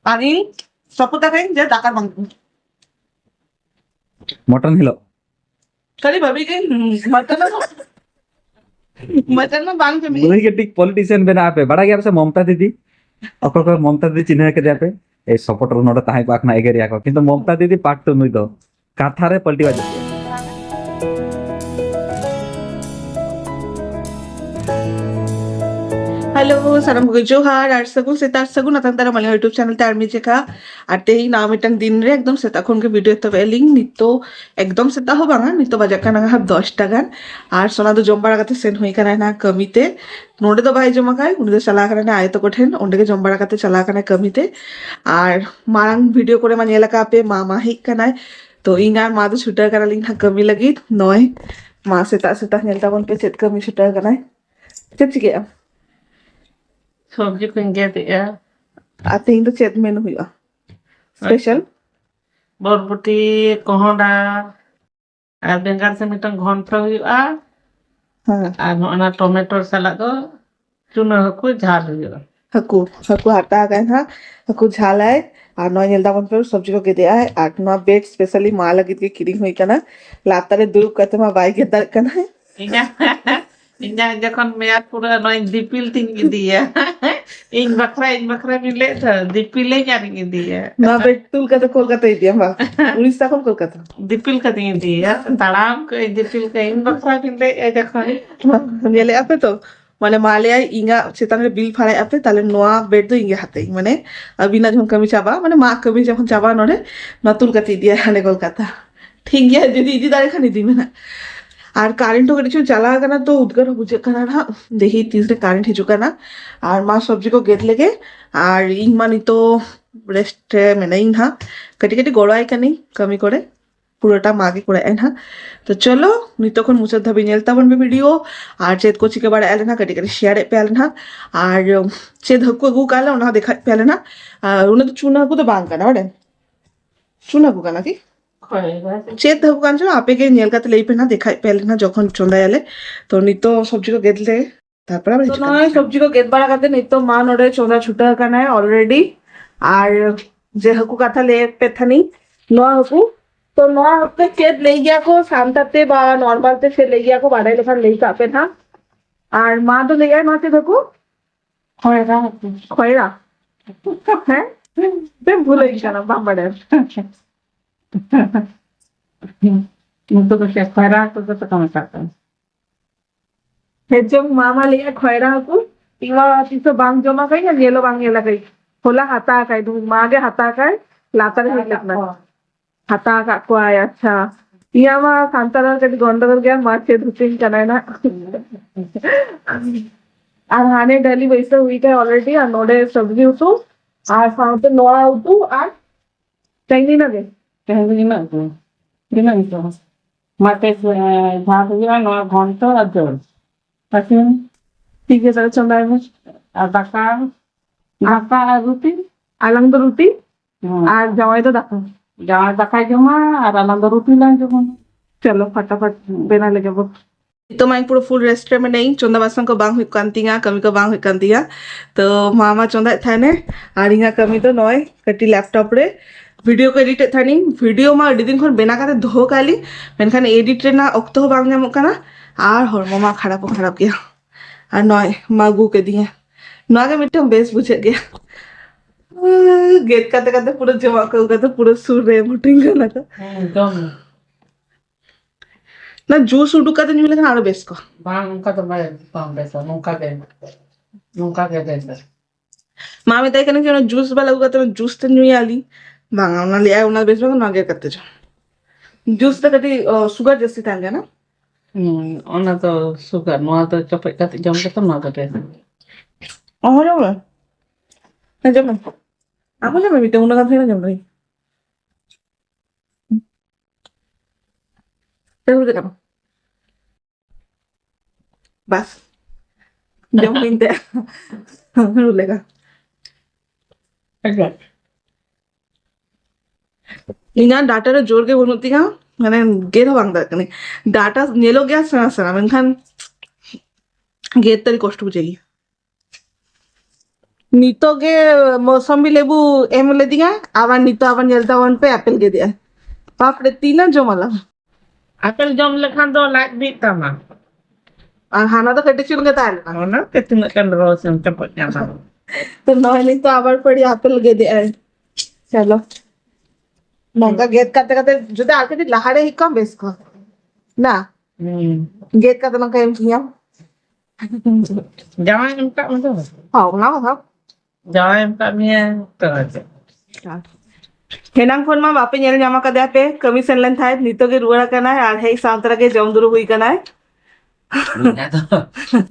आणि सपोता खाई जे Dakar मांगतो mutton हिलो खाली भाभी के मटन में बांग के ᱱᱩᱭ ᱠᱟᱹᱴᱤᱡ ᱯᱚᱞᱤᱴᱤᱥᱤᱭᱟᱱ ᱵᱮᱱᱟᱜ ᱟᱯᱮ ᱵᱟᱲᱟᱭ ᱜᱮᱭᱟ ᱯᱮ ᱥᱮ ᱢᱚᱢᱛᱟ ᱫᱤᱫᱤ ᱚᱠᱚᱭ ᱠᱚ ᱢᱚᱢᱛᱟ ᱫᱤᱫᱤ ᱪᱤᱱᱦᱟᱹ ᱠᱮᱫᱮᱭᱟ ᱯᱮ এই সপোর্টার নোডে তাহাই পাক না এগেরিয়া কো কিন্তু মমতা দিদি পারতো নুই দো কাথারে পল্টি বাজে Halo, salam gue Johar, আর সাগুন সেগুন আতান তারা মালিয়া ইউটিউব চ্যানেল তে আর্মি চেকা আর তেই নাম ইটান দিন রে একদম সেটা খনকে ভিডিও তো বেলিং নিতো একদম সেটা হো বাঙা নিতো বাজা কানা হাব 10 টাকান আর সোনা তো জম্বার আগাতে সেন হই কানা না কমিতে নোডে তো ভাই জমা খায় উনি তো চালা কানা না আয়তো কঠেন ওন্ডেকে জম্বার আগাতে চালা কানা কমিতে আর মারাং ভিডিও করে মানে এলাকা আপে মামা হিক কানায় তো ইঙ্গার মা তো ছুটার কানা লিং না কমি লাগি নয় মা সেটা নেলতা বন পে চেত কমি ছুটার কানায় চেত চিকে সবজি কিনে দিয়েছে আর তেইন তো চেত মেনু হইয়া স্পেশাল বরবটি কহডা আর বেঙ্গার সে মিটং ঘন্টা হইয়া হ্যাঁ আর অনা টমেটোর সালাদ চুনো হকু ঝাল হইয়া हकू हटा गए हाँ हकू झाला है और नौ जल्दा बन पर सब्जी को के दिया है और नौ बेड स्पेशली माँ लगी थी किरिंग हुई करना लाता रे दूर करते माँ बाई के दर करना है ইঞ্জা যখন মেয়াদ পুরো নয় দিপিল তিনকে দিয়ে ইন বকরা মিলে তো দিপিলে জানিয়ে দিয়ে नौ बेड तुल का तो कोलकाता ही दिया माँ उड़ीसा कौन कोलकाता দিপিল কা দিয়ে তাড়াম কই দিপিল কা ইন বকরা মিলে যখন ये ले आपे तो মানে মালিয়া ইঙ্গা চেতানের বিল ফাড়াই আপে তাহলে নোয়া বেড তো ইঙ্গে হাতেই মানে বিনা যখন কমি চাবা মানে মা কমি যখন চাবা নড়ে নতুল কাতি দিয়ে হানে কলকাতা ঠিক গিয়া যদি ইদি দাঁড়ে খানি দিবে না আর কারেন্টও কিছু জ্বালা কানা তো উদ্গার বুঝে কানা না দেখি তিসরে কারেন্ট হিজু কানা আর মা সবজি কো গেট লেগে আর ইং মানি তো রেস্ট মানে ইং হা কাটি কাটি গড়াই কানি কমি করে পুরোটা মাগে করে এন হা তো চলো নিতক্ষণ মুচার ধাবি নেলতা বনবে ভিডিও আর চেদ को चिके बड़ा एलन हा कटी कटी शेयर पे एलन हा और चेद हक्को गु काला उना देखा पे एलन हा उन्हें तो चूना को तो बांग करना बड़े चूना को काना की चेद हक्को कान जो आपे के नेल का तो लेई पे ना देखा पे एलन हा যখন চন্দা এলে তো নিতো সবজি কো গেদলে তারপর আবার তো নয় সবজি কো গেদ বাড়া কাতে নিতো মা নড়ে চন্দা ছুটা কানা है অলরেডি আর যে হকু কথা লে पे থানি নো হকু तो नौ हफ्ते चेत ले गया को शांताते बा नॉर्मल ते से ले गया को बाड़ाई लेखान ले कापे था और माँ तो ले गया नौ से देखो খয়রা खोएरा हैं बे भूल गया ना बाबड़े मुझको तो क्या खयरा तो कम करता है हे जब मामा ले गया खोएरा को इवा तीसो बांग जमा कहीं या येलो बांग येला कहीं होला हाथा कहीं दूर मागे हाथा कहीं लाता नहीं लगना हाता काको आया अच्छा या मा कांतारा कभी गंडगोल गया मार से धुतिंग कराए ना আর হানে ডালি বইসা উইটা অলরেডি আর নোডে সবজি উঠু আর সাথে নোয়া উঠু আর চাইনি না গে তেহেঁতি না দিনা তো মাতে ভাত হইয়া নয় ঘন্টা আর জল তাকে ঠিক আছে তাহলে চন্দ্রায় আর ঢাকা আর রুটি আলাং তো রুটি আর জামাই তো দেখো জামাই দেখাই জমা আর আলাদা রুটি লাইন যখন चलो फटाफट बेना लगे वो तो मैं पूरा फुल रेस्टोरेंट में नहीं चंदा बासन को बांग हुई कांतिया कमी को बांग हुई कांतिया तो मामा चंदा था ने आरिंगा कमी तो नॉय कटी लैपटॉप रे वीडियो को एडिट था नहीं वीडियो मा एडिटिंग खन बेना काते धो काली मेनखान एडिट रे ना ऑक्तो बांग जामो काना आर हरमोमा खराब गया और नॉय मागू के दिए नॉय के मिट्टे बेस बुझे गया गेट काते काते पूरा जमा को पूरा सुर रे मुटिंग ना का একদম না জুস উডুকাতে নিলে কেন আরো বেশ কো bang nunca te vayas pan beso nunca que de মামে তাই কেন যেন জুস বা লাগুকাতে জুস তে নিয়ে আলি বাঙা ওনা লিয়া ওনা বেশ বাঙা নাগে করতে যাও জুস তে কটি সুগার জেসি থাকে না ona to sugar no to cepet kat jam ke na kate Oh যাবে না যাবে aku যাবে মিটে ওনা কথা না যাবে Terus kenapa? Bas. Jom minta. Rulega. aja इना डाटा रे जोर के बनती का मैंने गेर बांगदा कने डाटा नेलो गया सना सना मेनखान गेर तरी कष्ट बुझेगी Nito ge mausambi lebu em le dinga abar nito abar nyel tawan pe apple ge dia. Baap re tina jomala. Apel jom lekhan do laik bit tama. আর হানা তো কেটে চুল কে তাহলে না Ona ke tengok kan ros yang cepat nyama. তো নইলে তো আবার পড়ি আপেল গে দে চলো লঙ্কা গেট কাটতে কাটতে যদি আর কেটে লাহারে হিকম বেশ কর না গেট কাটতে লঙ্কা এম কিয়াম Jangan empat tu. হাও না হাও Jangan empat punya tu aja. हेनांग फोन में बापे nyari nyama ka dia pe kami senlen thai nito ge ruara kana hai ar hei santra ge jom duru hui kana hai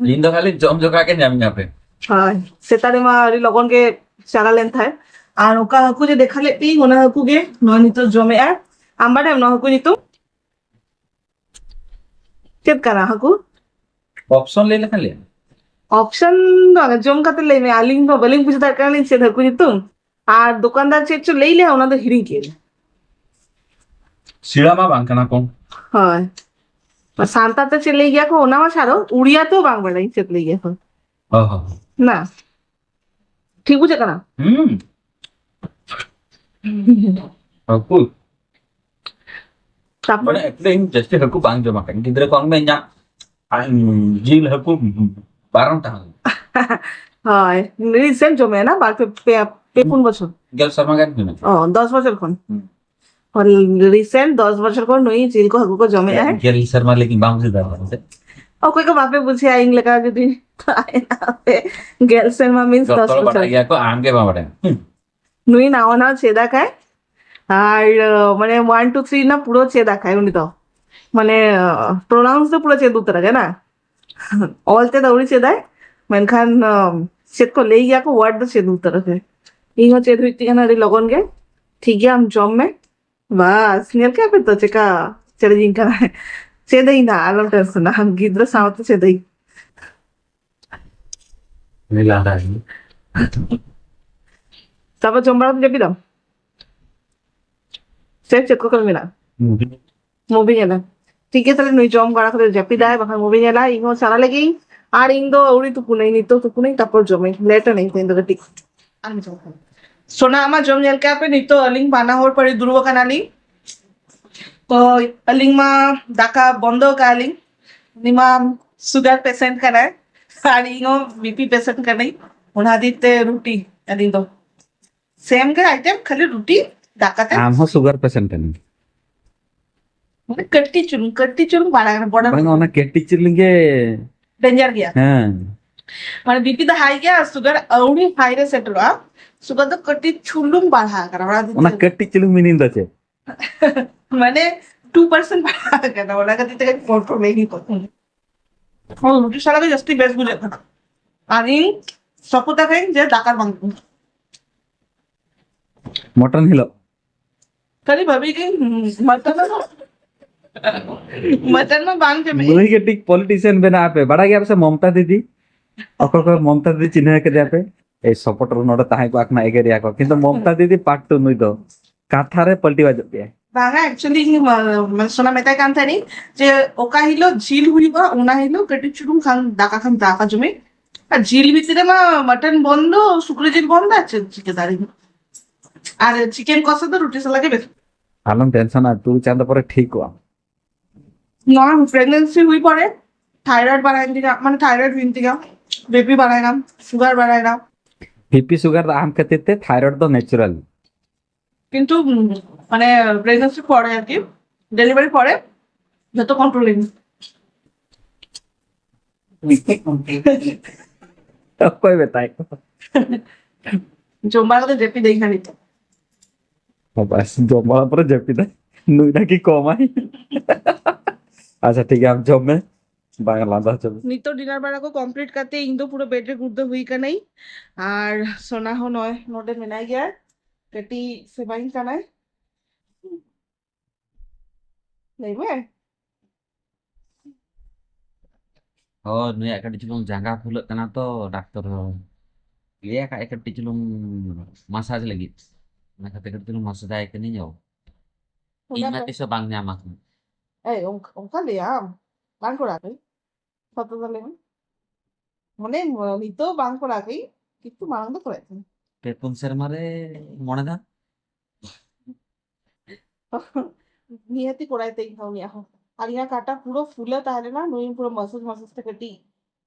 Lindo kali jom joka ke nyam nyape. হয় সেতারে মা রি লগন গে চালালেন থাই আর ওকা হাকু যে দেখালে ই ওনা হাকু গে নয় নিতো জমে আর আম্বারে ন হাকু নিতো চেত কানা হাকু Option le lekhan le. Option जम काते ले में आलिंग को बलिंग पूछता कर लिंग से धकु नितो আর দোকানদার চেক চো লেইলে ওনাদের হিরিং কে Sira ma bang kana kong. হয় আর সান্তাতে চলে গিয়া কো ওনা মা সারো উড়িয়াতেও বাং বাড়াই চেত লে গিয়া Oh. না ঠিক বুঝে কানা Aku. তারপর Mana actually just aku bang joma kan. Kidra kong me nya. Jil aku barang tang. হয় রিসেন্ট জমে না বার পে পে কোন বছর Gel sama kan gini. ও 10 বছর কোন রিসেন্ট 10 বছর কোন নই জিল কো হাকু কো জমে আয় Gel sarma lekin bang se dar. ও কই কো বাপে বুঝি আইং লেখা যদি আয় না পে গার্লসেন মা মিন্স 10 Doktor বছর bata ya ko am ke ba bata. নুই নাও না চেদা খায় আর মানে 1 2 3 না পুরো চেদা খায় উনি তো মানে প্রোনাউন্স তো পুরো চেদ উত্তর है ना অলতে দৌড়ি চেদায় মেনখান চেদ কো লেই গিয়া কো ওয়ার্ড দ চেদ উত্তর है ইংো চেদ হইতি না রি লগন গে ঠিক है हम जॉब में बस नियल क्या पे तो चेका चले जिन का চেদাই না আলম টেনশন না গিদ্র সামতে চেদাই Ni lada ni. তারপর জম্বারা যাবি দাও সে চেক করবি না মুভি গেলা ঠিক আছে তাহলে নুই জম করা করে জাপি দেয় বাকি মুভি গেলা ইংো সারা লাগি আর ইং দো আউরি তুকুনাই নিতো তুকুনাই তারপর জমে লেটার নেই তিন ঠিক আমি জম খাই সোনা আমার জম জেল ক্যাপে নিতো অলিং বানা হওয়ার পরে দুর্ব কানালি তো অলিং মা ডাকা বন্ধ কালিং নিমা সুগার পেশেন্ট কানায় আর ইংো বিপি পেশেন্ট কানাই ওনা দিতে রুটি আদিন দো सेम का आइटम खाली रोटी डाकाते Am ho sugar patient kan. মানে कट्टी चुरुंग बाड़ा बड़ा Bang ona ketti chilinge. Danger गया Ha. মানে बीपी द हाई गया शुगर औड़ी हाई रे सेट रहा शुगर तो कट्टी चुलुंग बाढ़ा कर बड़ा Ona ketti chiling minin da che. মানে 2% बाढ़ा कर ওলা का দিতে কন্ট্রোল নেই কত ও রুটি সারা তো জাস্ট বেস্ট বুঝে না আমি সপতা খাই যে ডাকার মাংস Mutton hilo. खाली भाभी की मटन में बांग जमे Nui ke tik politician bena ape. Bada gya se Mamta didi. Okor ko Mamta didi chinha ke dia pe. Ei supporter noda tahi ko akna egeria ko. Kintu Mamta didi part 2 nui do. Kathare polti ba jabe. বাঙা actually মানে সোনা মেটাই কান Thani যে ওকা Hilo ঝিল হুইবা ওনা Hilo কেটে চুরুম খান দাকা জমি আর ঝিল ভিতরে মা মটন বন্ধ শুক্র ঝিল বন্ধ আছে চিকেন দাঁড়ি আর চিকেন কষা তো রুটি সালাকে বেশ Alam tension আর তুই চাঁদা পরে ঠিক হওয়া নন প্রেগনেন্সি হুই পরে থাইরয়েড বাড়াই দিগা মানে থাইরয়েড হুইন দিগা বেবি বাড়াই নাম সুগার বাড়াই নাম বিপি সুগার আম খেতে থাইরয়েড তো ন্যাচারাল কিন্তু মানে প্রেগনেন্সি পরে আর কি ডেলিভারি পরে যত কন্ট্রোল নেই কইবে তাই জম্বার কথা জেপি দেখা নিতে বাস জমার পরে জেপি দেয় নুই নাকি কমাই আচ্ছা ঠিক আছে জব में বাংলা লাদা চল নিতো ডিনার বাড়া को कंप्लीट करते इन दो पूरा बेड रे गुद्दे हुई का नहीं और सोना हो नॉय नोटे में नहीं गया कटी से बाइन का नहीं नहीं में oh নুই একটা চুলুং জাঙ্গা ফুলত কানা তো ডাক্তার লিয়া কা একটা Chulung massage lagi na kata chulung massage ay kani nyaw imati sa bang nyamak ए उन का ले आम बांग को राखी पता चले मने नितो बांग को राखी কিন্তু মারাং ᱫᱚ ᱠᱚᱨᱟᱣ ᱛᱟᱦᱮᱸ ᱯᱮ ᱯᱩᱱ ᱥᱮᱨᱢᱟ ᱨᱮ ᱢᱚᱬᱮ ᱫᱷᱟᱣ নিহাতি করাই তাই খাও নিয়া হো আর ইয়া কাটা পুরো ফুলে তাহলে না নই পুরো মাসাজ মাসাজ তে কাটি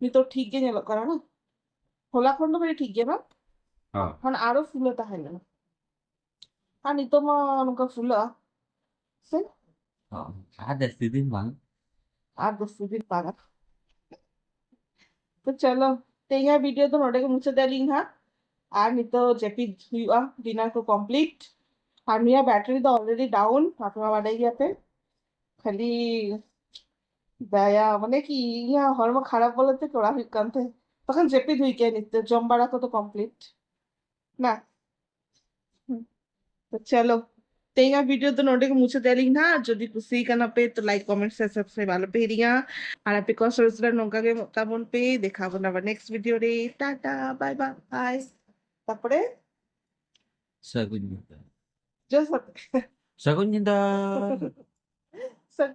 নি তো ঠিক গে নেলো করা না খোলা খন্ড করে ঠিক গে না हाँ এখন আরো ফুলে তাহলে না আর নি তো মা নকা ফুলা সে हाँ ada sedih bang আর 10 দিন পাগা তো চলো তো ইয়া ভিডিও তো নোডে মুছে দেলিং হা আর নি তো জেপি হুইয়া ডিনার को कंप्लीट আর নিয়া ব্যাটারি তো অলরেডি ডাউন আপনারা বাড়াই গিয়াতে খালি daya মানে কি ইয়া হরমো খারাপ বলতে তোরা হিকান্তে তখন জেপি ধুইকে নিতে জম্বারা তো কমপ্লিট না হুম, তো চলো तेरा वीडियो तो नोटे को मुझे दे लिखना যদি খুশি কানা पे तो लाइक कमेंट से सबसे ভালো পেরিয়া আর আপনি কসরসরা নঙ্কা কে তাবন পে দেখাবো না নেক্সট ভিডিও রে টাটা বাই বাই তারপরে Sagun Jinta just Sagun Jinta